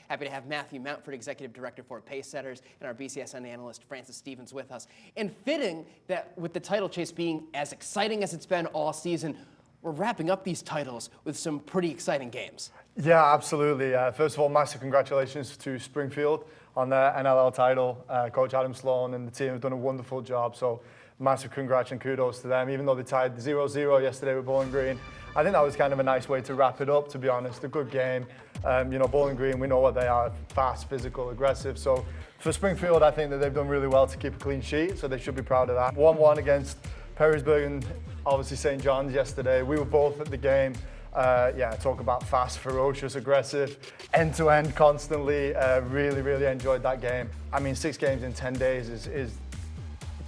Happy to have Matthew Mountford, Executive Director for Pacesetters, and our BCSN analyst, Francis Stevens, with us. And fitting that with the title chase being as exciting as it's been all season, we're wrapping up these titles with some pretty exciting games. Yeah, absolutely. First of all, massive congratulations to Springfield on their NLL title. Coach Adam Sloan and the team have done a wonderful job, so massive congrats and kudos to them. Even though they tied 0-0 yesterday with Bowling Green, I think that was kind of a nice way to wrap it up, to be honest. A good game. You know, Bowling Green, we know what they are: fast, physical, aggressive. So for Springfield, I think that they've done really well to keep a clean sheet, so they should be proud of that. 1-1 against Perrysburg and obviously St. John's yesterday. We were both at the game. Yeah, talk about fast, ferocious, aggressive, end-to-end constantly. Really, really enjoyed that game. I mean, 6 games in 10 days is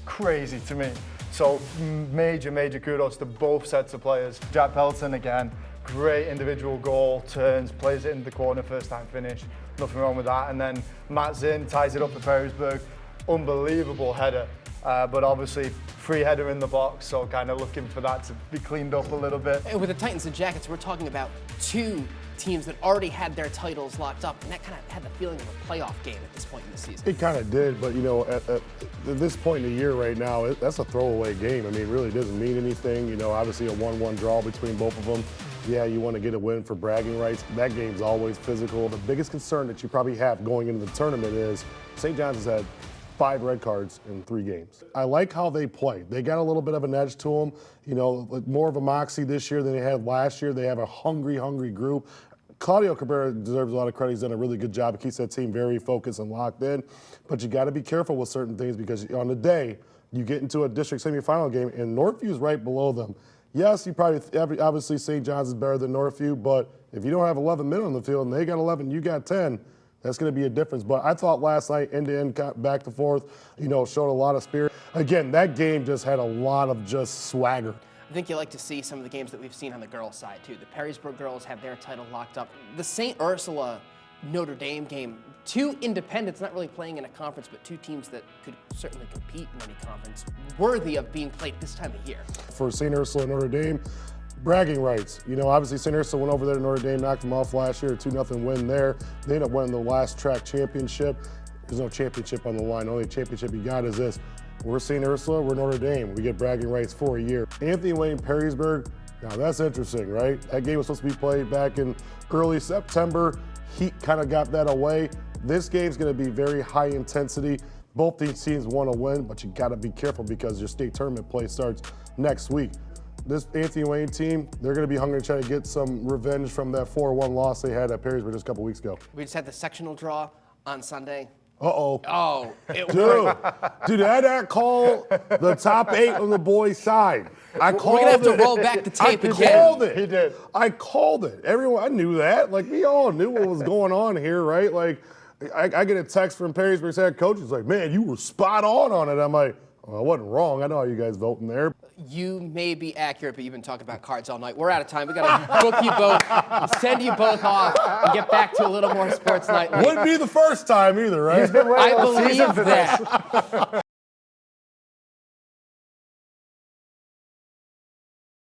crazy to me. So major, major kudos to both sets of players. Jack Pelton, again, great individual goal, turns, plays it into the corner, first time finish. Nothing wrong with that. And then Matt Zinn ties it up for Perrysburg. Unbelievable header. But obviously, free header in the box, so kind of looking for that to be cleaned up a little bit. And with the Titans and Jackets, we're talking about 2 teams that already had their titles locked up, and that kind of had the feeling of a playoff game at this point in the season. It kind of did, but you know, at this point in the year right now, that's a throwaway game. I mean, it really doesn't mean anything. You know, obviously a 1-1 draw between both of them. Yeah, you want to get a win for bragging rights. That game's always physical. The biggest concern that you probably have going into the tournament is St. John's has had 5 red cards in 3 games. I like how they play. They got a little bit of an edge to them. You know, more of a moxie this year than they had last year. They have a hungry, hungry group. Claudio Cabrera deserves a lot of credit. He's done a really good job. He keeps that team very focused and locked in. But you got to be careful with certain things, because on the day you get into a district semifinal game and Northview's right below them. Yes, you probably obviously St. John's is better than Northview, but if you don't have 11 men on the field and they got 11, you got 10. That's going to be a difference. But I thought last night, end-to-end, back and forth, you know, showed a lot of spirit. Again, that game just had a lot of just swagger. I think you like to see some of the games that we've seen on the girls' side, too. The Perrysburg girls have their title locked up. The St. Ursula Notre Dame game, 2 independents, not really playing in a conference, but 2 teams that could certainly compete in any conference, worthy of being played this time of year. For St. Ursula Notre Dame, bragging rights. You know, obviously St. Ursula went over there to Notre Dame, knocked them off last year, 2-0 win there. They ended up winning the last track championship. There's no championship on the line. The only championship you got is this. We're St. Ursula, we're Notre Dame. We get bragging rights for a year. Anthony Wayne, Perrysburg, now that's interesting, right? That game was supposed to be played back in early September. Heat kind of got that away. This game's gonna be very high intensity. Both these teams want to win, but you gotta be careful because your state tournament play starts next week. This Anthony Wayne team, they're going to be hungry to try to get some revenge from that 4-1 loss they had at Perrysburg just a couple weeks ago. We just had the sectional draw on Sunday. Uh-oh. Oh, it Dude, I did call the top 8 on the boys' side. I called it. We're going to have to roll back the tape again. I called it. He did. I called it. Everyone, I knew that. Like, we all knew what was going on here, right? Like, I get a text from Perrysburg's head coach. He's like, man, you were spot on it. I'm like, well, I wasn't wrong. I know how you guys voting there. You may be accurate, but you've been talking about cards all night. We're out of time. We got to book you both, send you both off, and get back to a little more sports nightly. Wouldn't be the first time either, right? He's been waiting I all season believe for that. this.